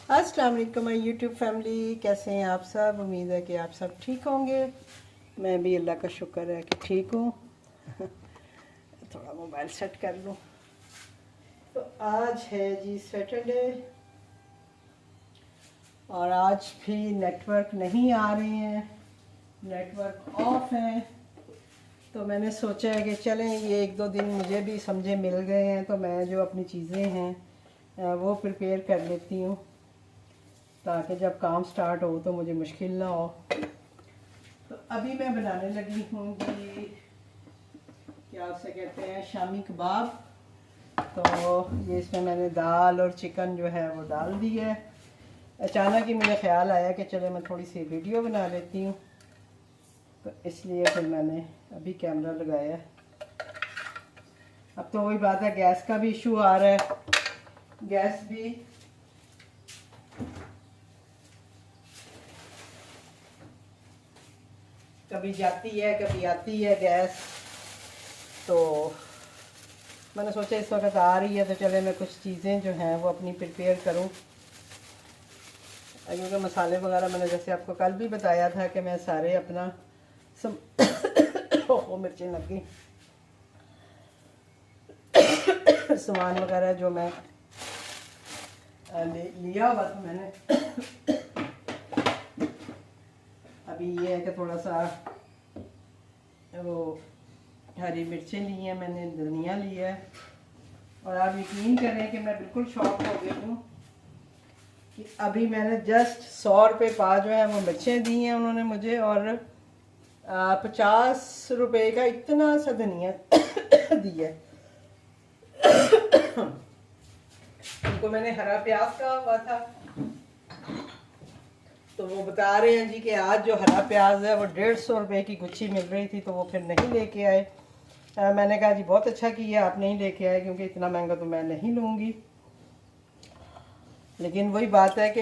अस्सलाम वालेकुम my YouTube family, कैसे हैं आप सब। उम्मीद है कि आप सब ठीक होंगे। मैं भी अल्लाह का शुक्र है कि ठीक हूँ। थोड़ा मोबाइल सेट कर लूँ। तो आज है जी सैटरडे और आज भी नेटवर्क नहीं आ रहे हैं, नेटवर्क ऑफ है। तो मैंने सोचा है कि चलें ये एक दो दिन मुझे भी समझे मिल गए हैं, तो मैं जो अपनी चीज़ें हैं वो प्रिपेयर कर लेती हूँ ताकि जब काम स्टार्ट हो तो मुझे मुश्किल ना हो। तो अभी मैं बनाने लगी हूँ कि क्या उसे कहते हैं, शामी कबाब। तो ये इसमें मैंने दाल और चिकन जो है वो डाल दी है। अचानक ही मुझे ख्याल आया कि चलो मैं थोड़ी सी वीडियो बना लेती हूँ, तो इसलिए फिर मैंने अभी कैमरा लगाया है। अब तो वही बात है, गैस का भी इशू आ रहा है। गैस भी कभी जाती है कभी आती है गैस। तो मैंने सोचा इस वक्त आ रही है तो चले मैं कुछ चीज़ें जो हैं वो अपनी प्रिपेयर करूं, क्योंकि मसाले वगैरह मैंने जैसे आपको कल भी बताया था कि मैं सारे अपना वो मिर्चें लग गई सामान वगैरह जो मैं लिया हुआ था मैंने। अभी ये है कि थोड़ा सा वो हरी मिर्चें ली हैं मैंने, धनिया लिया है। और आप यकीन करें कि मैं बिल्कुल शॉक हो गई हूँ कि अभी मैंने जस्ट 100 रुपये पा जो है वो मिर्चें दी हैं उन्होंने मुझे, और 50 रुपये का इतना सा धनिया दिया। उनको मैंने हरा प्याज कहा हुआ था, तो वो बता रहे हैं जी कि आज जो हरा प्याज है वो 150 रुपये की गुच्छी मिल रही थी, तो वो फिर नहीं लेके आए। मैंने कहा जी बहुत अच्छा किया आप नहीं लेके आए, क्योंकि इतना महंगा तो मैं नहीं लूँगी। लेकिन वही बात है कि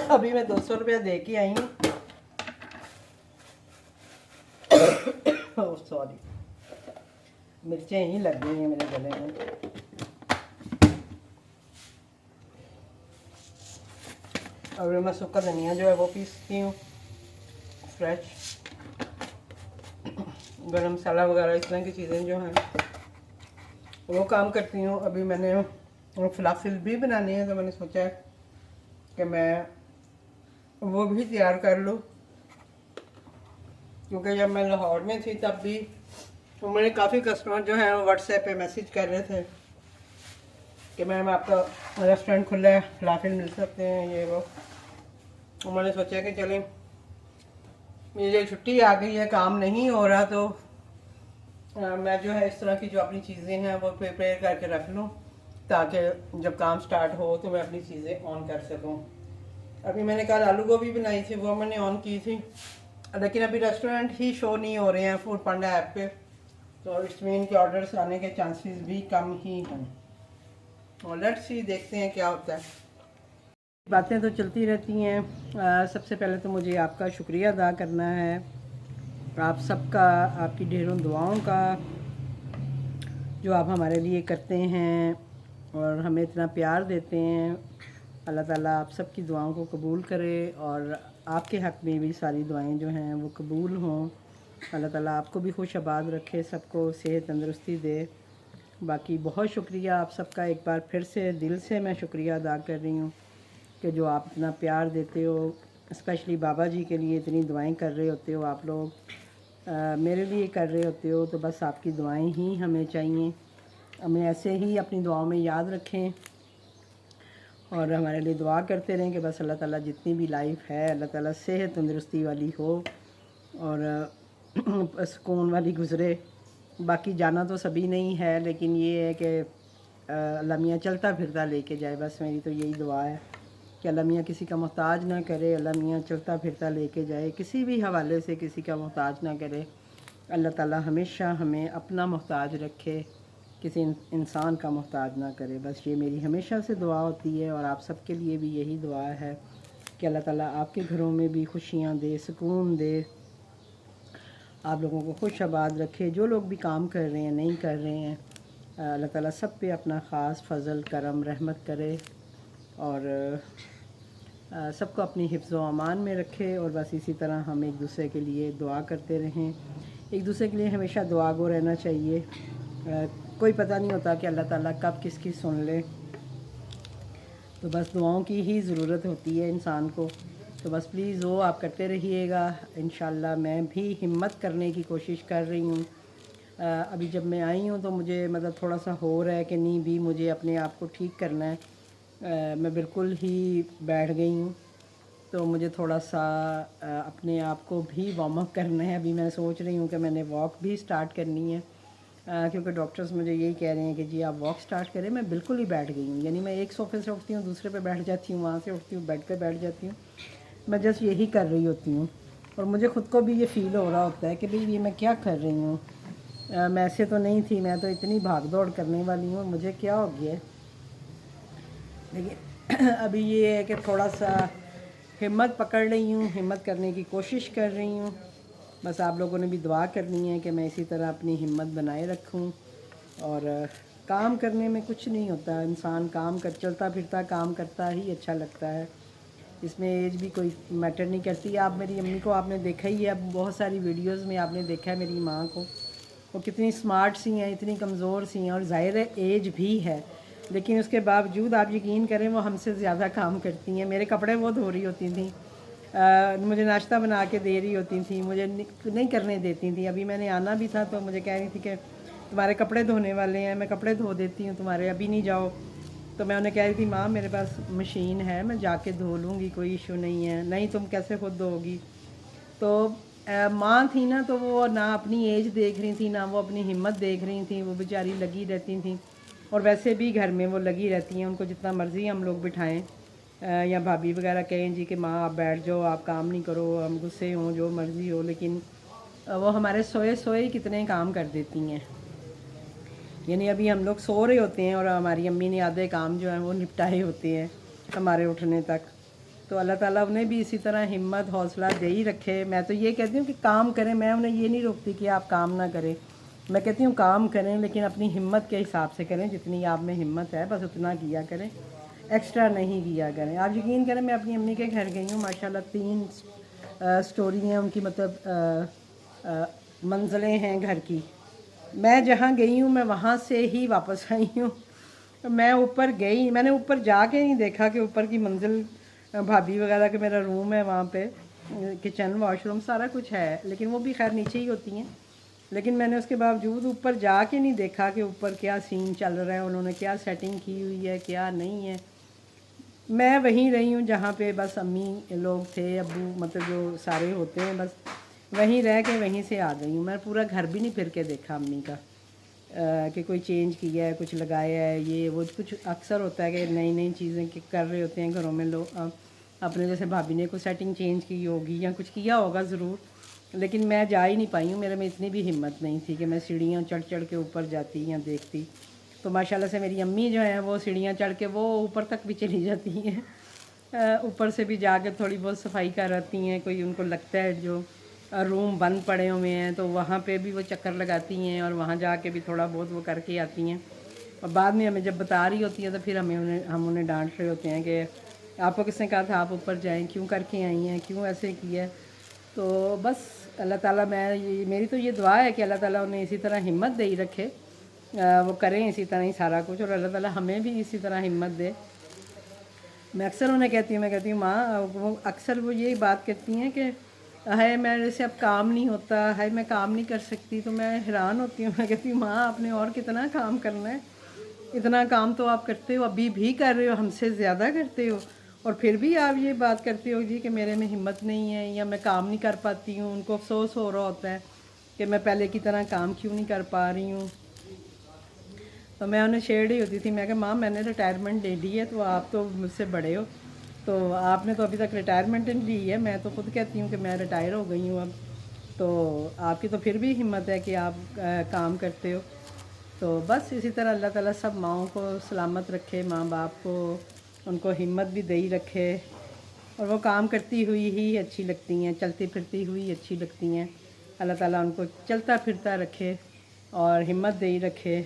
अभी मैं 200 रुपया दे के आई हूँ। सॉरी, मिर्चें ही लग गई हैं मेरे गले में। और मैं सूखा धनिया जो है वो पीसती हूँ फ्रेश। गरम मसाला वगैरह इस तरह की चीज़ें जो हैं वो काम करती हूँ। अभी मैंने फलाफिल भी बनानी है, तो मैंने सोचा है कि मैं वो भी तैयार कर लूँ, क्योंकि जब मैं लाहौर में थी तब भी मेरे काफ़ी कस्टमर जो हैं व्हाट्सएप पे मैसेज कर रहे थे कि मैम आपका रेस्टोरेंट खुला है, फलाफिल मिल सकते हैं ये वो। तो मैंने सोचा कि चलें मुझे छुट्टी आ गई है, काम नहीं हो रहा, तो मैं जो है इस तरह की जो अपनी चीज़ें हैं वो प्रिपेयर करके रख लूँ ताकि जब काम स्टार्ट हो तो मैं अपनी चीज़ें ऑन कर सकूँ। अभी मैंने कल आलू गोभी बनाई थी, वो मैंने ऑन की थी, लेकिन अभी रेस्टोरेंट ही शो नहीं हो रहे हैं फूड पांडा ऐप पे, तो इट्स मीन के ऑर्डर्स आने के चांसेस भी कम ही हैं। और लेट्स सी, देखते हैं क्या होता है। बातें तो चलती रहती हैं। सबसे पहले तो मुझे आपका शुक्रिया अदा करना है, आप सबका, आपकी ढेरों दुआओं का जो आप हमारे लिए करते हैं और हमें इतना प्यार देते हैं। अल्लाह ताला आप सबकी दुआओं को कबूल करे और आपके हक़ में भी सारी दुआएं जो हैं वो कबूल हों। अल्लाह ताला आपको भी खुश आबाद रखे, सबको सेहत तंदुरुस्ती दे। बाकी बहुत शुक्रिया आप सबका, एक बार फिर से दिल से मैं शुक्रिया अदा कर रही हूँ कि जो आप इतना प्यार देते हो, स्पेशली बाबा जी के लिए इतनी दुआएं कर रहे होते हो आप लोग, मेरे लिए कर रहे होते हो। तो बस आपकी दुआएं ही हमें चाहिए, हमें ऐसे ही अपनी दुआओं में याद रखें और हमारे लिए दुआ करते रहें कि बस अल्लाह ताला जितनी भी लाइफ है अल्लाह ताला सेहत तंदुरुस्ती वाली हो और सुकून वाली गुज़रे। बाकी जाना तो सभी नहीं है, लेकिन ये है कि अल्लाह मियाँ चलता फिरता लेके जाए, बस मेरी तो यही दुआ है कि अल्लाह मियाँ किसी का मोहताज ना करे, अल्लाह मियाँ चलता फिरता लेके जाए, किसी भी हवाले से किसी का मोहताज ना करे। अल्लाह ताला हमेशा हमें अपना मोहताज रखे, किसी इंसान का मोहताज ना करे। बस ये मेरी हमेशा से दुआ होती है और आप सबके लिए भी यही दुआ है कि अल्लाह ताला आपके घरों में भी खुशियाँ दे, सुकून दे, आप लोगों को खुश आबाद रखे। जो लोग भी काम कर रहे हैं, नहीं कर रहे हैं, अल्लाह ताला सब पे अपना ख़ास फ़ज़ल करम रहमत करे और सबको अपनी हिफ्ज़ व अमान में रखे। और बस इसी तरह हम एक दूसरे के लिए दुआ करते रहें, एक दूसरे के लिए हमेशा दुआ गो रहना चाहिए। कोई पता नहीं होता कि अल्लाह ताला कब किसकी सुन ले, तो बस दुआओं की ही ज़रूरत होती है इंसान को। तो बस प्लीज़ वो आप करते रहिएगा। इंशाल्लाह मैं भी हिम्मत करने की कोशिश कर रही हूँ। अभी जब मैं आई हूँ तो मुझे मतलब थोड़ा सा हो रहा है कि नहीं भी मुझे अपने आप को ठीक करना है। मैं बिल्कुल ही बैठ गई हूँ, तो मुझे थोड़ा सा अपने आप को भी वार्म अप करना है। अभी मैं सोच रही हूँ कि मैंने वॉक भी स्टार्ट करनी है, क्योंकि डॉक्टर्स मुझे यही कह रहे हैं कि जी आप वॉक स्टार्ट करें। मैं बिल्कुल ही बैठ गई हूँ, यानी मैं एक सोफ़े से उठती हूँ, दूसरे पे बैठ जाती हूँ, वहाँ से उठती हूँ, बेड पे बैठ जाती हूँ। मैं जस्ट यही कर रही होती हूँ और मुझे ख़ुद को भी ये फ़ील हो रहा होता है कि भाई ये मैं क्या कर रही हूँ। मैं ऐसे तो नहीं थी, मैं तो इतनी भाग दौड़ करने वाली हूँ, मुझे क्या हो गया है। लेकिन अभी ये है कि थोड़ा सा हिम्मत पकड़ रही हूँ, हिम्मत करने की कोशिश कर रही हूँ। बस आप लोगों ने भी दुआ करनी है कि मैं इसी तरह अपनी हिम्मत बनाए रखूँ। और काम करने में कुछ नहीं होता, इंसान काम कर चलता फिरता काम करता ही अच्छा लगता है। इसमें एज भी कोई मैटर नहीं करती। आप मेरी अम्मी को आपने देखा ही है, अब बहुत सारी वीडियोस में आपने देखा है मेरी माँ को, वो कितनी स्मार्ट सी हैं, इतनी कमज़ोर सी हैं और ज़ाहिर है एज भी है, लेकिन उसके बावजूद आप यकीन करें वो हमसे ज़्यादा काम करती हैं। मेरे कपड़े वो धो रही होती थी, मुझे नाश्ता बना के दे रही होती थी, मुझे नहीं करने देती थी। अभी मैंने आना भी था तो मुझे कह रही थी कि तुम्हारे कपड़े धोने वाले हैं, मैं कपड़े धो देती हूँ तुम्हारे, अभी नहीं जाओ। तो मैं उन्हें कह रही थी माँ मेरे पास मशीन है, मैं जाके धो लूँगी, कोई इशू नहीं है। नहीं तुम कैसे खुद धोगी। तो माँ थी ना, तो वो ना अपनी एज देख रही थी ना वो अपनी हिम्मत देख रही थी, वो बेचारी लगी रहती थी। और वैसे भी घर में वो लगी रहती हैं, उनको जितना मर्ज़ी हम लोग बिठाएं या भाभी वगैरह कहें जी कि माँ आप बैठ जाओ, आप काम नहीं करो, हम गुस्से हों जो मर्ज़ी हो, लेकिन वो हमारे सोए सोए कितने काम कर देती हैं। यानी अभी हम लोग सो रहे होते हैं और हमारी अम्मी ने आधे काम जो हैं वो निपटाए होते हैं हमारे उठने तक। तो अल्लाह ताला उन्हें भी इसी तरह हिम्मत हौसला दे ही रखे। मैं तो ये कहती हूँ कि काम करें, मैं उन्हें ये नहीं रोकती कि आप काम ना करें, मैं कहती हूँ काम करें लेकिन अपनी हिम्मत के हिसाब से करें, जितनी आप में हिम्मत है बस उतना किया करें, एक्स्ट्रा नहीं किया करें। आप यकीन करें मैं अपनी अम्मी के घर गई हूँ, माशाल्लाह 3 स्टोरी हैं उनकी, मतलब मंजिलें हैं घर की। मैं जहाँ गई हूँ मैं वहाँ से ही वापस आई हूँ। मैं ऊपर गई, मैंने ऊपर जाके नहीं देखा कि ऊपर की मंजिल भाभी वगैरह के मेरा रूम है वहाँ पे, किचन वॉशरूम सारा कुछ है, लेकिन वो भी खैर नीचे ही होती हैं। लेकिन मैंने उसके बावजूद ऊपर जाके नहीं देखा कि ऊपर क्या सीन चल रहा है, उन्होंने क्या सेटिंग की हुई है क्या नहीं है। मैं वहीं रही हूँ जहाँ पे बस अम्मी लोग थे, अब्बू मतलब जो सारे होते हैं, बस वहीं रह के वहीं से आ गई हूँ। मैं पूरा घर भी नहीं फिर के देखा अम्मी का कि कोई चेंज किया है, कुछ लगाया है, ये वो कुछ अक्सर होता है कि नई नई चीज़ें कर रहे होते हैं घरों में लोग। अपने जैसे भाभी ने कोई सेटिंग चेंज की होगी या कुछ किया होगा ज़रूर, लेकिन मैं जा ही नहीं पाई हूँ। मेरे में इतनी भी हिम्मत नहीं थी कि मैं सीढ़ियाँ चढ़ चढ़ के ऊपर जाती या देखती। तो माशाल्लाह से मेरी अम्मी जो हैं वो सीढ़ियाँ चढ़ के वो ऊपर तक भी चली जाती हैं, ऊपर से भी जाकर थोड़ी बहुत सफाई कर आती हैं। कोई उनको लगता है जो रूम बंद पड़े हुए हैं तो वहाँ पे भी वो चक्कर लगाती हैं और वहाँ जाके भी थोड़ा बहुत वो करके आती हैं। और बाद में हमें जब बता रही होती हैं तो फिर हम उन्हें डांट रहे होते हैं कि आपको किसने कहा था आप ऊपर जाएं, क्यों करके आई हैं, क्यों ऐसे किया। तो बस अल्लाह ताला मेरी तो ये दुआ है कि अल्लाह ताला उन्हें इसी तरह हिम्मत दे ही रखे, वो करें इसी तरह ही सारा कुछ, और अल्लाह ताला हमें भी इसी तरह हिम्मत दे। मैं अक्सर उन्हें कहती हूँ, मैं कहती हूँ माँ, वो अक्सर वो यही बात कहती हैं कि है मेरे से अब काम नहीं होता है, मैं काम नहीं कर सकती। तो मैं हैरान होती हूँ, मैं कहती हूँ माँ आपने और कितना काम करना है, इतना काम तो आप करते हो, अभी भी कर रहे हो, हमसे ज़्यादा करते हो, और फिर भी आप ये बात करते हो जी कि मेरे में हिम्मत नहीं है या मैं काम नहीं कर पाती हूँ। उनको अफसोस हो रहा होता है कि मैं पहले की तरह काम क्यों नहीं कर पा रही हूँ। तो मैं उन्हें छेड़ ही होती थी, मैं कहा माँ मैंने रिटायरमेंट ले ली है, तो आप तो मुझसे बड़े हो, तो आपने तो अभी तक रिटायरमेंट नहीं ली है। मैं तो खुद कहती हूँ कि मैं रिटायर हो गई हूँ अब, तो आपकी तो फिर भी हिम्मत है कि आप काम करते हो। तो बस इसी तरह अल्लाह ताला सब माँओं को सलामत रखे, माँ बाप को उनको हिम्मत भी दे ही रखे, और वो काम करती हुई ही अच्छी लगती हैं, चलती फिरती हुई अच्छी लगती हैं। अल्लाह ताला उनको चलता फिरता रखे और हिम्मत दे ही रखे।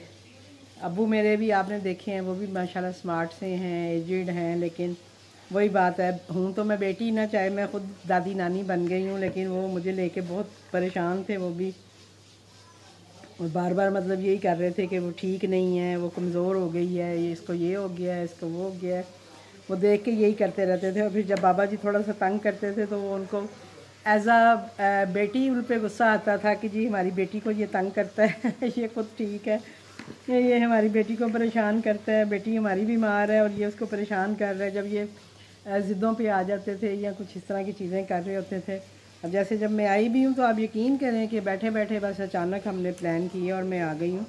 अब्बू मेरे भी आपने देखे हैं, वो भी माशाल्लाह स्मार्ट से हैं, एजिड हैं, लेकिन वही बात है, हूँ तो मैं बेटी ना, चाहे मैं ख़ुद दादी नानी बन गई हूँ, लेकिन वो मुझे लेके बहुत परेशान थे वो भी। और बार बार मतलब यही कर रहे थे कि वो ठीक नहीं है, वो कमज़ोर हो गई है, ये इसको ये हो गया है, इसको वो हो गया है। वो देख के यही करते रहते थे। और फिर जब बाबा जी थोड़ा सा तंग करते थे तो वो उनको एज आ बेटी उन पर गुस्सा आता था कि जी हमारी बेटी को ये तंग करता है ये खुद ठीक है, ये हमारी बेटी को परेशान करता है, बेटी हमारी बीमार है और ये उसको परेशान कर रहा है। जब ये ज़िद्दों पे आ जाते थे या कुछ इस तरह की चीज़ें कर रहे होते थे। अब जैसे जब मैं आई भी हूँ तो आप यकीन करें कि बैठे बैठे बस अचानक हमने प्लान किया और मैं आ गई हूँ।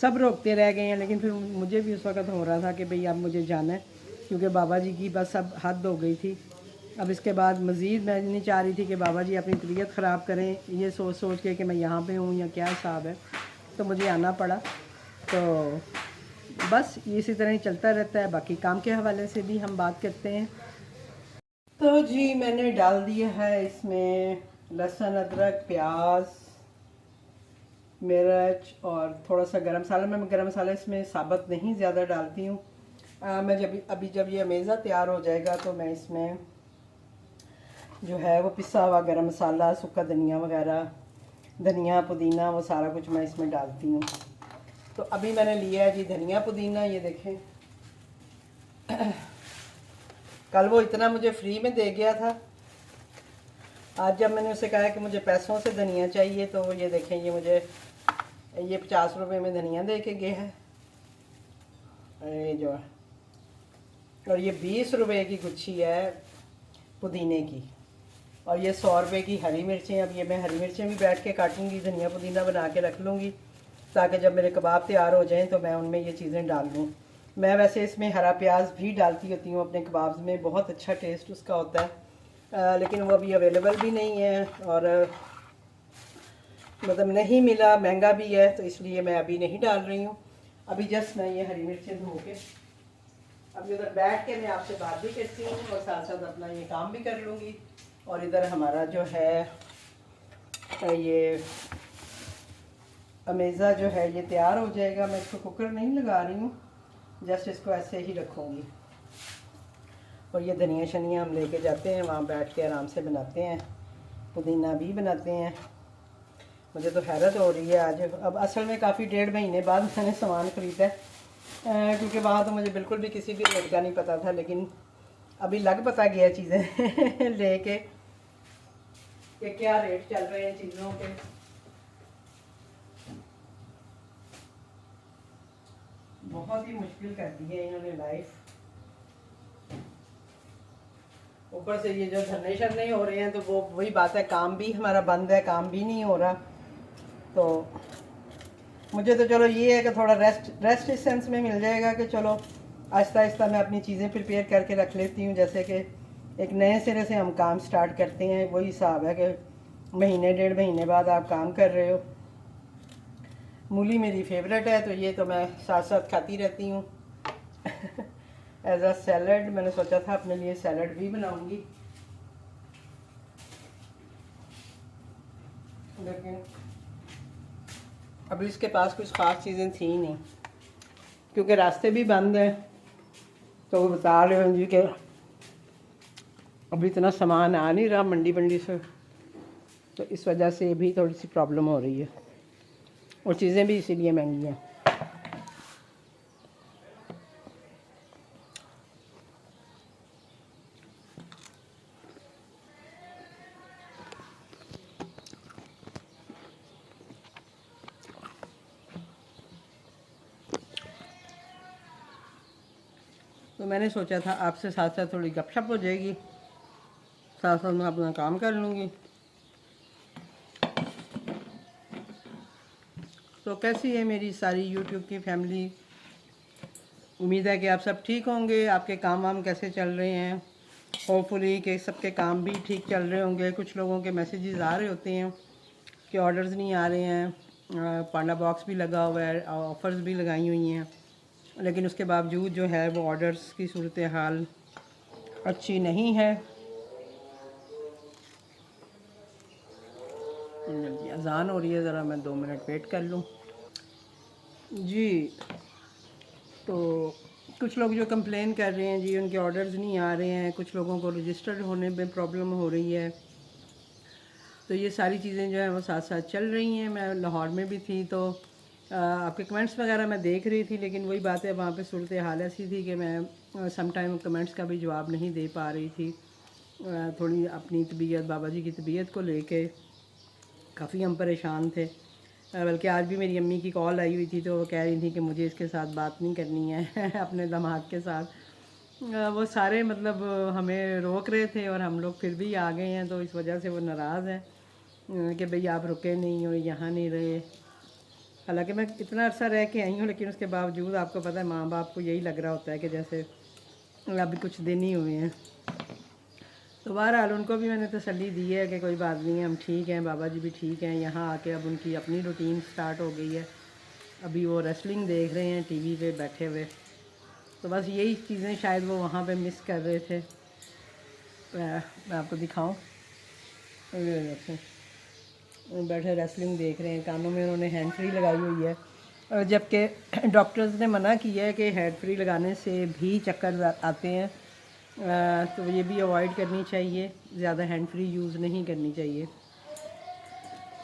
सब रोकते रह गए हैं, लेकिन फिर मुझे भी उस वक़्त हो रहा था कि भाई अब मुझे जाना है, क्योंकि बाबा जी की बस अब हद हो गई थी। अब इसके बाद मज़ीद मैं नहीं चाह रही थी कि बाबा जी अपनी तबीयत ख़राब करें, ये सोच सोच के कि मैं यहाँ पे हूँ या क्या हिसाब है, तो मुझे आना पड़ा। तो बस इसी तरह ही चलता रहता है। बाकी काम के हवाले से भी हम बात करते हैं। तो जी मैंने डाल दिया है इसमें लहसुन, अदरक, प्याज, मिर्च और थोड़ा सा गरम मसाला। मैं गरम मसाला इसमें साबुत नहीं ज़्यादा डालती हूँ। मैं जब ये अमेज़ा तैयार हो जाएगा तो मैं इसमें जो है वो पिसा हुआ गरम मसाला, सूखा धनिया वगैरह, धनिया पुदीना, वो सारा कुछ मैं इसमें डालती हूँ। तो अभी मैंने लिया है जी धनिया पुदीना, ये देखें। कल वो इतना मुझे फ्री में दे गया था, आज जब मैंने उसे कहा कि मुझे पैसों से धनिया चाहिए तो ये देखें, ये मुझे 50 रुपए में धनिया दे के गया है। ये जो है, और ये 20 रुपए की गुच्छी है पुदीने की, और ये 100 रुपए की हरी मिर्चें। अब ये मैं हरी मिर्चें भी बैठ के काटूंगी, धनिया पुदीना बना के रख लूँगी ताकि जब मेरे कबाब तैयार हो जाएं तो मैं उनमें ये चीज़ें डाल दूँ। मैं वैसे इसमें हरा प्याज भी डालती होती हूँ अपने कबाब्स में, बहुत अच्छा टेस्ट उसका होता है। लेकिन वो अभी अवेलेबल भी नहीं है और मतलब नहीं मिला, महंगा भी है, तो इसलिए मैं अभी नहीं डाल रही हूँ। अभी जस्ट मैं ये हरी मिर्चें धो के अभी उधर बैठ के मैं आपसे बात भी करती हूँ और साथ साथ अपना ये काम भी कर लूँगी। और इधर हमारा जो है ये अमेज़ा जो है ये तैयार हो जाएगा। मैं इसको कुकर नहीं लगा रही हूँ, जस्ट इसको ऐसे ही रखूँगी। और ये धनिया शनिया हम लेके जाते हैं, वहाँ बैठ के आराम से बनाते हैं, पुदीना भी बनाते हैं। मुझे तो हैरत हो रही है आज। अब असल में काफ़ी 1.5 महीने बाद मैंने सामान ख़रीदा है, क्योंकि वहाँ तो मुझे बिल्कुल भी किसी भी रेट का नहीं पता था, लेकिन अभी लग पता गया चीज़ें लेके कि क्या रेट चल रहे हैं चीज़ों के। बहुत ही मुश्किल कर दी है इन्होंने लाइफ। ऊपर से ये जो धरने शरने हो रहे हैं तो वो वही बात है, काम भी हमारा बंद है, काम भी नहीं हो रहा। तो मुझे तो चलो ये है कि थोड़ा रेस्ट इस सेंस में मिल जाएगा कि चलो आहिस्ता आहिस्ता मैं अपनी चीज़ें प्रिपेयर करके रख लेती हूँ, जैसे कि एक नए सिरे से हम काम स्टार्ट करते हैं। वही हिसाब है कि महीने 1.5 महीने बाद आप काम कर रहे हो। मूली मेरी फेवरेट है, तो ये तो मैं साथ साथ खाती रहती हूँ एज अ सैलड। मैंने सोचा था अपने लिए सैलड भी बनाऊंगी, लेकिन अभी इसके पास कुछ ख़ास चीज़ें थी नहीं, क्योंकि रास्ते भी बंद हैं। तो वो बता रहे हैं जी कि अभी इतना सामान आ नहीं रहा मंडी से, तो इस वजह से भी थोड़ी सी प्रॉब्लम हो रही है और चीज़ें भी इसीलिए महंगी हैं। तो मैंने सोचा था आपसे साथ साथ थोड़ी गपशप हो जाएगी, साथ साथ मैं अपना काम कर लूँगी। तो कैसी है मेरी सारी यूट्यूब की फैमिली? उम्मीद है कि आप सब ठीक होंगे। आपके काम वाम कैसे चल रहे हैं? होपफुली कि सबके काम भी ठीक चल रहे होंगे। कुछ लोगों के मैसेजेस आ रहे होते हैं कि ऑर्डर्स नहीं आ रहे हैं। पांडा बॉक्स भी लगा हुआ है, ऑफ़र्स भी लगाई हुई हैं, लेकिन उसके बावजूद जो है वो ऑर्डर्स की सूरत हाल अच्छी नहीं है। अजान हो रही है, ज़रा मैं 2 मिनट वेट कर लूँ जी। तो कुछ लोग जो कंप्लेन कर रहे हैं जी उनके ऑर्डर्स नहीं आ रहे हैं, कुछ लोगों को रजिस्टर्ड होने में प्रॉब्लम हो रही है। तो ये सारी चीज़ें जो है वो साथ साथ चल रही हैं। मैं लाहौर में भी थी तो आपके कमेंट्स वगैरह मैं देख रही थी, लेकिन वही बात है वहाँ पे सूरत हाल ऐसी थी कि मैं सम टाइम कमेंट्स का भी जवाब नहीं दे पा रही थी। थोड़ी अपनी तबीयत, बाबा जी की तबीयत को लेके काफ़ी हम परेशान थे। बल्कि आज भी मेरी अम्मी की कॉल आई हुई थी तो वो कह रही थी कि मुझे इसके साथ बात नहीं करनी है अपने दामाद के साथ। वो सारे मतलब हमें रोक रहे थे और हम लोग फिर भी आ गए हैं, तो इस वजह से वो नाराज़ हैं कि भाई आप रुके नहीं और यहाँ नहीं रहे। हालांकि मैं इतना अरसा रह के आई हूँ, लेकिन उसके बावजूद आपको पता है माँ बाप को यही लग रहा होता है कि जैसे अभी कुछ दिन ही हुए हैं। तो बहरहाल उनको भी मैंने तसल्ली दी है कि कोई बात नहीं है, हम ठीक हैं, बाबा जी भी ठीक हैं। यहाँ आके अब उनकी अपनी रूटीन स्टार्ट हो गई है। अभी वो रेसलिंग देख रहे हैं टीवी पे बैठे हुए। तो बस यही चीज़ें शायद वो वहाँ पे मिस कर रहे थे। मैं आपको दिखाऊं, बैठे रेसलिंग देख रहे हैं, कानों में उन्होंने हैंड फ्री लगाई हुई है। और जबकि डॉक्टर्स ने मना किया है कि हैंड फ्री लगाने से भी चक्कर आते हैं, तो ये भी अवॉइड करनी चाहिए, ज़्यादा हैंड फ्री यूज़ नहीं करनी चाहिए।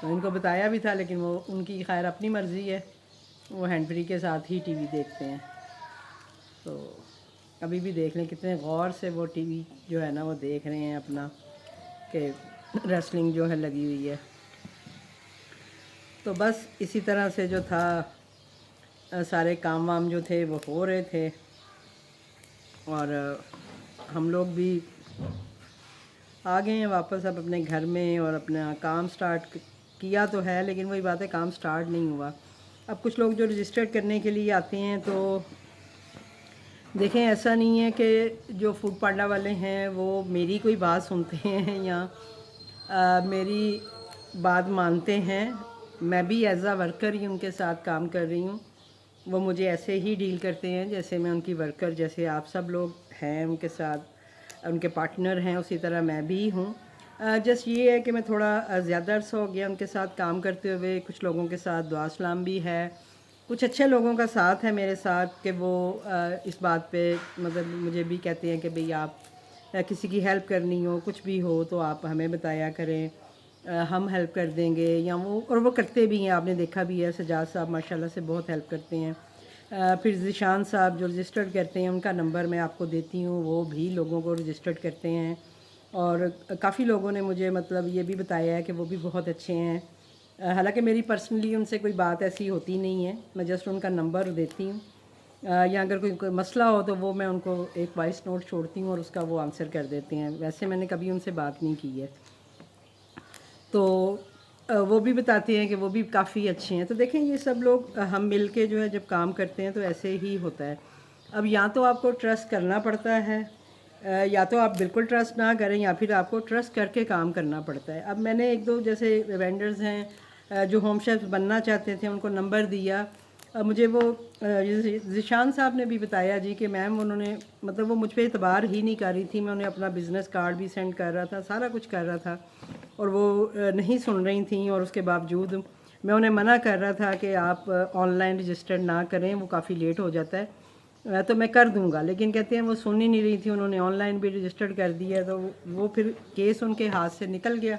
तो इनको बताया भी था, लेकिन वो उनकी खैर अपनी मर्ज़ी है, वो हैंड फ्री के साथ ही टीवी देखते हैं। तो अभी भी देख लें कितने गौर से वो टीवी जो है ना वो देख रहे हैं अपना, कि रेसलिंग जो है लगी हुई है। तो बस इसी तरह से जो था सारे काम वाम जो थे वो हो रहे थे, और हम लोग भी आ गए हैं वापस अब अपने घर में, और अपना काम स्टार्ट किया तो है, लेकिन वही बात है काम स्टार्ट नहीं हुआ। अब कुछ लोग जो रजिस्टर्ड करने के लिए आते हैं, तो देखें ऐसा नहीं है कि जो फूड पांडा वाले हैं वो मेरी कोई बात सुनते हैं या मेरी बात मानते हैं। मैं भी एज आ वर्कर ही उनके साथ काम कर रही हूँ। वो मुझे ऐसे ही डील करते हैं जैसे मैं उनकी वर्कर, जैसे आप सब लोग हैं उनके साथ उनके पार्टनर हैं, उसी तरह मैं भी हूँ। जस्ट ये है कि मैं थोड़ा ज़्यादा अर्सा हो गया उनके साथ काम करते हुए। कुछ लोगों के साथ दुआ सलाम भी है, कुछ अच्छे लोगों का साथ है मेरे साथ कि वो इस बात पे मतलब मुझे भी कहते हैं कि भाई आप किसी की हेल्प करनी हो, कुछ भी हो तो आप हमें बताया करें, हम हेल्प कर देंगे। या वो करते भी हैं, आपने देखा भी है सजाद साहब माशाल्लाह से बहुत हेल्प करते हैं। फिर ज़िशान साहब जो रजिस्टर्ड करते हैं, उनका नंबर मैं आपको देती हूँ, वो भी लोगों को रजिस्टर्ड करते हैं। और काफ़ी लोगों ने मुझे मतलब ये भी बताया है कि वो भी बहुत अच्छे हैं। हालांकि मेरी पर्सनली उनसे कोई बात ऐसी होती नहीं है, मैं जस्ट उनका नंबर देती हूँ, या अगर कोई मसला हो तो वो मैं उनको एक वॉइस नोट छोड़ती हूँ और उसका वो आंसर कर देते हैं। वैसे मैंने कभी उनसे बात नहीं की है। तो वो भी बताते हैं कि वो भी काफ़ी अच्छे हैं। तो देखें ये सब लोग हम मिल के जो है जब काम करते हैं तो ऐसे ही होता है। अब या तो आपको ट्रस्ट करना पड़ता है, या तो आप बिल्कुल ट्रस्ट ना करें, या फिर आपको ट्रस्ट करके काम करना पड़ता है। अब मैंने एक दो जैसे वेंडर्स हैं जो होम शेफ बनना चाहते थे, उनको नंबर दिया। मुझे वो ज़िशान साहब ने भी बताया जी कि मैम उन्होंने मतलब वो मुझ पर एतबार ही नहीं कर रही थी। मैं उन्हें अपना बिज़नेस कार्ड भी सेंड कर रहा था, सारा कुछ कर रहा था, और वो नहीं सुन रही थी। और उसके बावजूद मैं उन्हें मना कर रहा था कि आप ऑनलाइन रजिस्टर्ड ना करें, वो काफ़ी लेट हो जाता है, तो मैं कर दूंगा। लेकिन कहते हैं वो सुन ही नहीं रही थी, उन्होंने ऑनलाइन भी रजिस्टर्ड कर दिया, तो वो फिर केस उनके हाथ से निकल गया।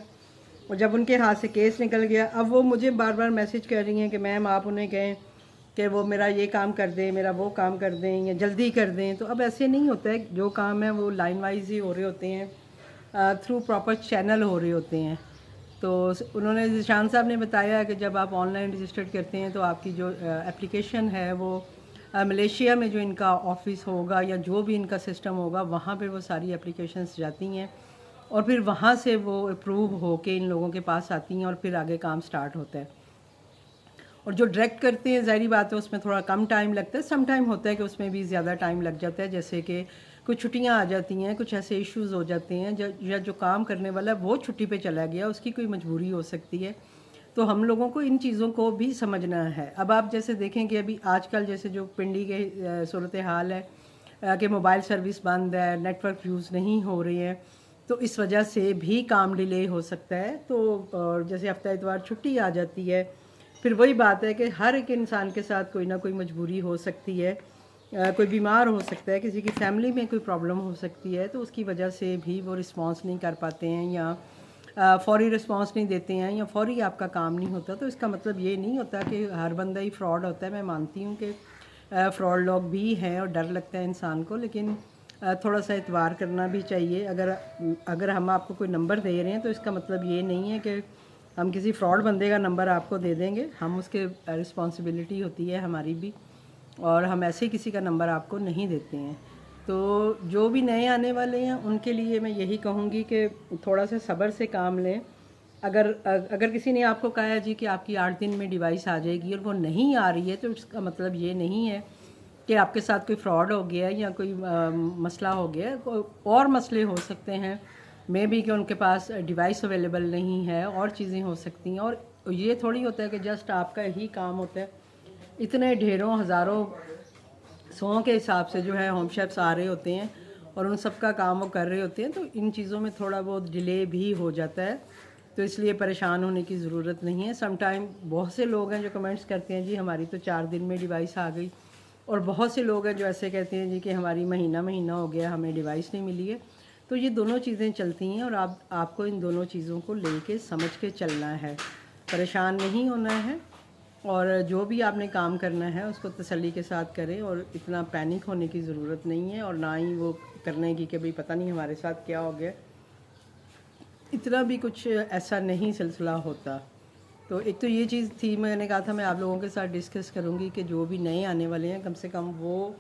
और जब उनके हाथ से केस निकल गया, अब वो मुझे बार बार मैसेज कर रही हैं कि मैम आप उन्हें कहें कि वो मेरा ये काम कर दें, मेरा वो काम कर दें, या जल्दी कर दें। तो अब ऐसे नहीं होता है, जो काम है वो लाइन वाइज ही हो रहे होते हैं, थ्रू प्रॉपर चैनल हो रहे होते हैं। तो उन्होंने ज़िशान साहब ने बताया कि जब आप ऑनलाइन रजिस्टर्ड करते हैं तो आपकी जो एप्लीकेशन है वो मलेशिया में जो इनका ऑफिस होगा या जो भी इनका सिस्टम होगा, वहाँ पे वो सारी एप्लीकेशंस जाती हैं, और फिर वहाँ से वो अप्रूव हो के इन लोगों के पास आती हैं, और फिर आगे काम स्टार्ट होता है। और जो डायरेक्ट करते हैं ज़ाहिर बात है उसमें थोड़ा कम टाइम लगता है। सम टाइम होता है कि उसमें भी ज़्यादा टाइम लग जाता है, जैसे कि कुछ छुट्टियां आ जाती हैं, कुछ ऐसे इश्यूज़ हो जाते हैं, या जो काम करने वाला वो छुट्टी पे चला गया, उसकी कोई मजबूरी हो सकती है। तो हम लोगों को इन चीज़ों को भी समझना है। अब आप जैसे देखें कि अभी आजकल जैसे जो पिंडी के सूरत हाल है कि मोबाइल सर्विस बंद है, नेटवर्क यूज़ नहीं हो रही है, तो इस वजह से भी काम डिले हो सकता है। तो और जैसे हफ्ता इतवार छुट्टी आ जाती है, फिर वही बात है कि हर एक इंसान के साथ कोई ना कोई मजबूरी हो सकती है। कोई बीमार हो सकता है, किसी की फैमिली में कोई प्रॉब्लम हो सकती है, तो उसकी वजह से भी वो रिस्पांस नहीं कर पाते हैं या फ़ौरी रिस्पांस नहीं देते हैं या फ़ौरी आपका काम नहीं होता। तो इसका मतलब ये नहीं होता कि हर बंदा ही फ्रॉड होता है। मैं मानती हूँ कि फ्रॉड लोग भी हैं और डर लगता है इंसान को, लेकिन थोड़ा सा एतबार करना भी चाहिए। अगर हम आपको कोई नंबर दे रहे हैं तो इसका मतलब ये नहीं है कि हम किसी फ्रॉड बंदे का नंबर आपको दे देंगे। हम उसके रिस्पॉन्सिबिलिटी होती है हमारी भी, और हम ऐसे किसी का नंबर आपको नहीं देते हैं। तो जो भी नए आने वाले हैं उनके लिए मैं यही कहूँगी कि थोड़ा सा सब्र से काम लें। अगर किसी ने आपको कहा है जी कि आपकी 8 दिन में डिवाइस आ जाएगी और वो नहीं आ रही है, तो इसका मतलब ये नहीं है कि आपके साथ कोई फ्रॉड हो गया है या कोई मसला हो गया है। और मसले हो सकते हैं, मे बी कि उनके पास डिवाइस अवेलेबल नहीं है, और चीज़ें हो सकती हैं। और ये थोड़ी होता है कि जस्ट आपका ही काम होता है। इतने ढेरों हज़ारों सौ के हिसाब से जो है होम शेफ्स आ रहे होते हैं और उन सब का काम वो कर रहे होते हैं, तो इन चीज़ों में थोड़ा बहुत डिले भी हो जाता है। तो इसलिए परेशान होने की ज़रूरत नहीं है। सम टाइम बहुत से लोग हैं जो कमेंट्स करते हैं जी हमारी तो 4 दिन में डिवाइस आ गई, और बहुत से लोग हैं जो ऐसे कहते हैं जी कि हमारी महीना महीना हो गया, हमें डिवाइस नहीं मिली है। तो ये दोनों चीज़ें चलती हैं और आपको इन दोनों चीज़ों को लेके समझ के चलना है, परेशान नहीं होना है। और जो भी आपने काम करना है उसको तसल्ली के साथ करें, और इतना पैनिक होने की ज़रूरत नहीं है, और ना ही वो करने की कि भाई पता नहीं हमारे साथ क्या हो गया। इतना भी कुछ ऐसा नहीं सिलसिला होता। तो एक तो ये चीज़ थी, मैंने कहा था मैं आप लोगों के साथ डिस्कस करूँगी कि जो भी नए आने वाले हैं कम से कम वो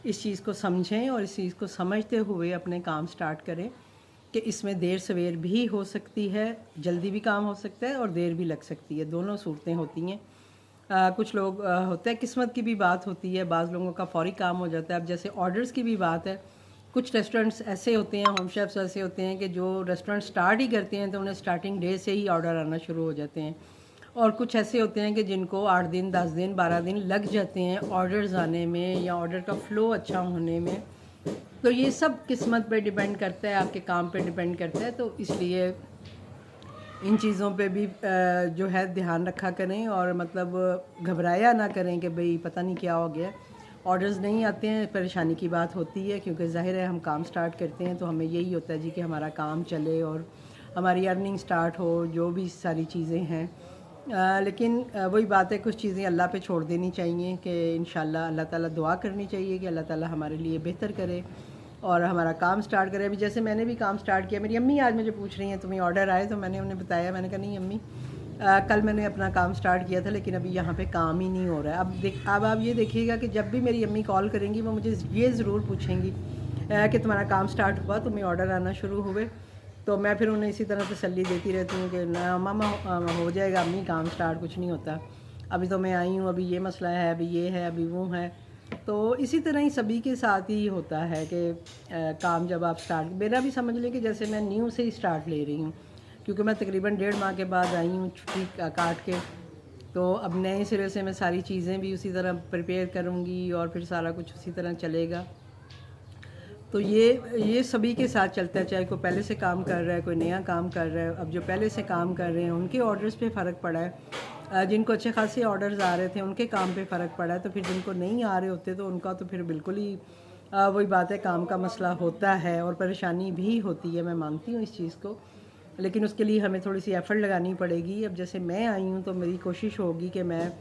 इस चीज़ को समझें और इस चीज़ को समझते हुए अपने काम स्टार्ट करें कि इसमें देर सवेर भी हो सकती है, जल्दी भी काम हो सकता है और देर भी लग सकती है, दोनों सूरतें होती हैं। कुछ लोग होता है किस्मत की भी बात होती है, बाज़ लोगों का फ़ौरी काम हो जाता है। अब जैसे ऑर्डर्स की भी बात है, कुछ रेस्टोरेंट्स ऐसे होते हैं, होम शेफ्स ऐसे होते हैं कि जो रेस्टोरेंट स्टार्ट ही करते हैं तो उन्हें स्टार्टिंग डे से ही ऑर्डर आना शुरू हो जाते हैं। और कुछ ऐसे होते हैं कि जिनको 8 दिन 10 दिन 12 दिन लग जाते हैं ऑर्डर्स आने में या ऑर्डर का फ़्लो अच्छा होने में। तो ये सब किस्मत पे डिपेंड करता है, आपके काम पे डिपेंड करता है। तो इसलिए इन चीज़ों पे भी जो है ध्यान रखा करें, और मतलब घबराया ना करें कि भाई पता नहीं क्या हो गया। ऑर्डर्स नहीं आते हैं, परेशानी की बात होती है, क्योंकि ज़ाहिर है हम काम स्टार्ट करते हैं तो हमें यही होता है जी कि हमारा काम चले और हमारी अर्निंग स्टार्ट हो, जो भी सारी चीज़ें हैं। लेकिन वही बात है, कुछ चीज़ें अल्लाह पे छोड़ देनी चाहिए कि इंशाल्लाह अल्लाह ताला दुआ करनी चाहिए कि अल्लाह ताला हमारे लिए बेहतर करे और हमारा काम स्टार्ट करें। अभी जैसे मैंने भी काम स्टार्ट किया, मेरी अम्मी आज मुझे पूछ रही हैं तुम्हें ऑर्डर आए, तो मैंने उन्हें बताया, मैंने कहा नहीं अम्मी कल मैंने अपना काम स्टार्ट किया था लेकिन अभी यहाँ पे काम ही नहीं हो रहा है। अब आप ये देखिएगा कि जब भी मेरी अम्मी कॉल करेंगी वो मुझे ये ज़रूर पूछेंगी कि तुम्हारा काम स्टार्ट हुआ, तुम्हें ऑर्डर आना शुरू हुए। तो मैं फिर उन्हें इसी तरह तसल्ली देती रहती हूँ कि ना मामा हो जाएगा अम्मी, काम स्टार्ट कुछ नहीं होता, अभी तो मैं आई हूँ, अभी ये मसला है, अभी ये है, अभी वो है। तो इसी तरह ही सभी के साथ ही होता है कि काम जब आप स्टार्ट, मेरा भी समझ लें कि जैसे मैं न्यू से ही स्टार्ट ले रही हूँ, क्योंकि मैं तकरीबन 1.5 माह के बाद आई हूँ छुट्टी काट के। तो अब नए सिरे से मैं सारी चीज़ें भी उसी तरह प्रिपेयर करूँगी और फिर सारा कुछ उसी तरह चलेगा। तो ये सभी के साथ चलता है, चाहे कोई पहले से काम कर रहा है, कोई नया काम कर रहा है। अब जो पहले से काम कर रहे हैं उनके ऑर्डर्स पे फ़र्क पड़ा है, जिनको अच्छे खासे ऑर्डर्स आ रहे थे उनके काम पे फ़र्क पड़ा है। तो फिर जिनको नहीं आ रहे होते तो उनका तो फिर बिल्कुल ही वही बात है, काम का मसला होता है और परेशानी भी होती है, मैं मानती हूँ इस चीज़ को। लेकिन उसके लिए हमें थोड़ी सी एफ़र्ट लगानी पड़ेगी। अब जैसे मैं आई हूँ तो मेरी कोशिश होगी कि मैं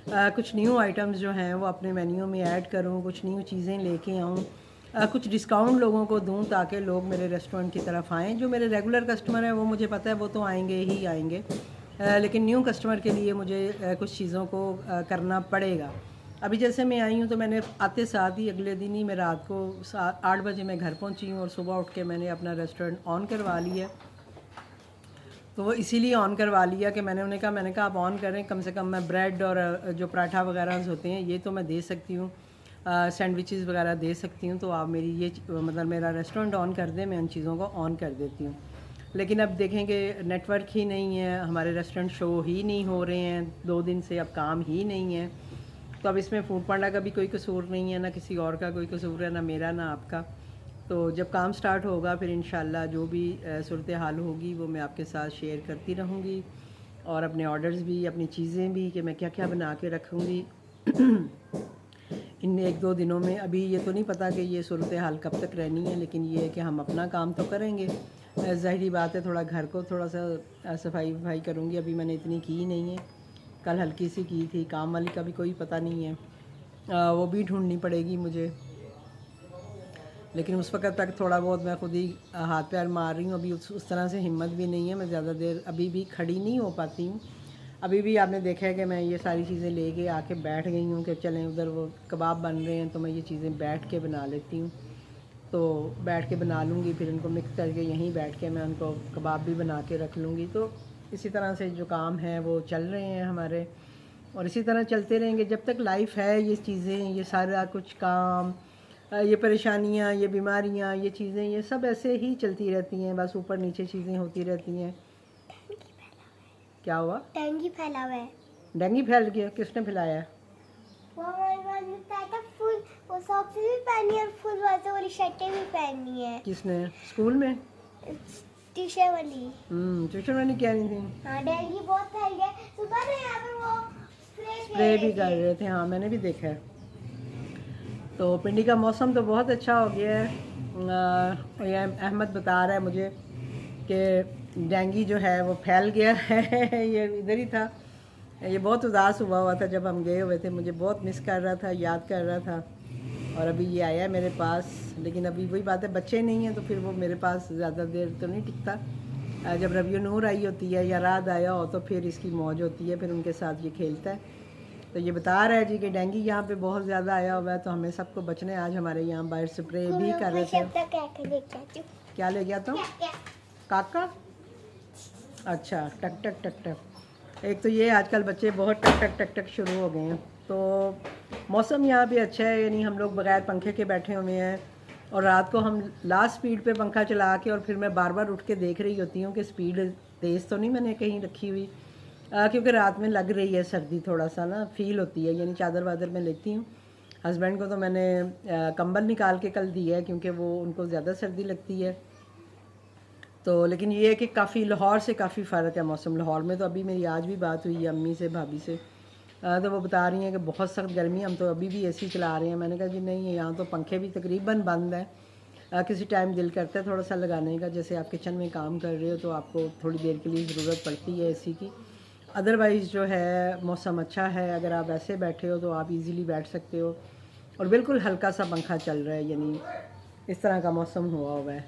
कुछ न्यू आइटम्स जो हैं वो अपने मेन्यू में ऐड करूँ, कुछ न्यू चीज़ें लेके आऊँ, कुछ डिस्काउंट लोगों को दूं ताकि लोग मेरे रेस्टोरेंट की तरफ आएँ। जो मेरे रेगुलर कस्टमर हैं वो मुझे पता है वो तो आएंगे ही आएंगे, लेकिन न्यू कस्टमर के लिए मुझे कुछ चीज़ों को करना पड़ेगा। अभी जैसे मैं आई हूँ तो मैंने आते साथ ही अगले दिन ही मैं रात को 8 बजे मैं घर पहुँची हूँ और सुबह उठ के मैंने अपना रेस्टोरेंट ऑन करवा लिया। तो वो इसीलिए ऑन करवा लिया कि मैंने कहा आप ऑन करें, कम से कम मैं ब्रेड और जो पराठा वगैरह होते हैं ये तो मैं दे सकती हूँ, सैंडविचेस वगैरह दे सकती हूँ। तो आप मेरी ये मतलब मेरा रेस्टोरेंट ऑन कर दें, मैं उन चीज़ों को ऑन कर देती हूँ। लेकिन अब देखें कि नेटवर्क ही नहीं है, हमारे रेस्टोरेंट शो ही नहीं हो रहे हैं, 2 दिन से अब काम ही नहीं है। तो अब इसमें फूड पांडा का भी कोई कसूर नहीं है, ना किसी और का कोई कसूर है, ना मेरा ना आपका। तो जब काम स्टार्ट होगा फिर इंशाल्लाह जो भी सूरत हाल होगी वो मैं आपके साथ शेयर करती रहूँगी, और अपने ऑर्डर्स भी, अपनी चीज़ें भी कि मैं क्या क्या बना के रखूँगी इन 1-2 दिनों में। अभी ये तो नहीं पता कि ये सूरत हाल कब तक रहनी है, लेकिन ये है कि हम अपना काम तो करेंगे। ज़ाहिरी बात है, थोड़ा घर को थोड़ा सा सफाई वफाई करूँगी। अभी मैंने इतनी की नहीं है, कल हल्की सी की थी। काम वाली का भी कोई पता नहीं है, वो भी ढूंढनी पड़ेगी मुझे। लेकिन उस वक्त तक थोड़ा बहुत मैं खुद ही हाथ पैर मार रही हूँ। अभी उस तरह से हिम्मत भी नहीं है, मैं ज़्यादा देर अभी भी खड़ी नहीं हो पाती हूँ। अभी भी आपने देखा है कि मैं ये सारी चीज़ें लेके आके बैठ गई हूँ कि चलें उधर वो कबाब बन रहे हैं तो मैं ये चीज़ें बैठ के बना लेती हूँ। तो बैठ के बना लूँगी, फिर इनको मिक्स करके यहीं बैठ के मैं उनको कबाब भी बना के रख लूँगी। तो इसी तरह से जो काम है वो चल रहे हैं हमारे, और इसी तरह चलते रहेंगे जब तक लाइफ है। ये चीज़ें, ये सारा कुछ काम, ये परेशानियाँ, ये बीमारियाँ, ये चीज़ें, ये सब ऐसे ही चलती रहती हैं, बस ऊपर नीचे चीज़ें होती रहती हैं। क्या हुआ? डेंगू फैला हुआ है। डेंगू फैल गया? किसने फैलाया? वो हमारे पास में था फुल, वो सॉक्स भी पहनी है और फुल वाली शर्टें भी पहनी है। किसने? स्कूल में? ट्यूशन वाली। ट्यूशन वाली कह रही थी। हाँ, डेंगू बहुत फैल गया। सुबह में यहाँ पर वो स्प्रे भी कर रहे थे। हाँ, मैंने भी देखा है। तो पिंडी का मौसम तो बहुत अच्छा हो गया है। ये अहमद बता रहा है मुझे कि डेंगू जो है वो फैल गया है। ये इधर ही था, ये बहुत उदास हुआ था जब हम गए हुए थे। मुझे बहुत मिस कर रहा था, याद कर रहा था, और अभी ये आया मेरे पास। लेकिन अभी वही बात है, बच्चे नहीं हैं तो फिर वो मेरे पास ज़्यादा देर तो नहीं टिकता। जब रबियो नूर आई होती है या रात आया हो तो फिर इसकी मौज होती है, फिर उनके साथ ये खेलता है। तो ये बता रहा है जी कि डेंगू यहाँ पे बहुत ज़्यादा आया हुआ है, तो हमें सबको बचना है। आज हमारे यहाँ बाहर स्प्रे भी कर रहे थे। क्या ले गया तुम? काका? अच्छा, टक टक टक टक। एक तो ये आजकल बच्चे बहुत टक टक टक टक शुरू हो गए हैं। तो मौसम यहाँ भी अच्छा है, यानी हम लोग बगैर पंखे के बैठे हुए हैं, और रात को हम लास्ट स्पीड पे पंखा चला के, और फिर मैं बार बार उठ के देख रही होती हूँ कि स्पीड तेज़ तो नहीं मैंने कहीं रखी हुई, क्योंकि रात में लग रही है सर्दी, थोड़ा सा ना फील होती है, यानी चादर वादर में लेती हूँ। हस्बैंड को तो मैंने कंबल निकाल के कल दिया है, क्योंकि वो उनको ज़्यादा सर्दी लगती है। तो लेकिन ये है कि काफ़ी लाहौर से काफ़ी फ़र्क है मौसम। लाहौर में तो अभी मेरी आज भी बात हुई है अम्मी से, भाभी से, तो वो बता रही हैं कि बहुत सख्त गर्मी है, हम तो अभी भी एसी चला रहे हैं। मैंने कहा जी नहीं, यहाँ तो पंखे भी तकरीबन बंद हैं। किसी टाइम दिल करता है थोड़ा सा लगाने का, जैसे आप किचन में काम कर रहे हो तो आपको थोड़ी देर के लिए ज़रूरत पड़ती है एसी की। अदरवाइज़ जो है मौसम अच्छा है, अगर आप ऐसे बैठे हो तो आप इजीली बैठ सकते हो, और बिल्कुल हल्का सा पंखा चल रहा है, यानी इस तरह का मौसम हुआ है।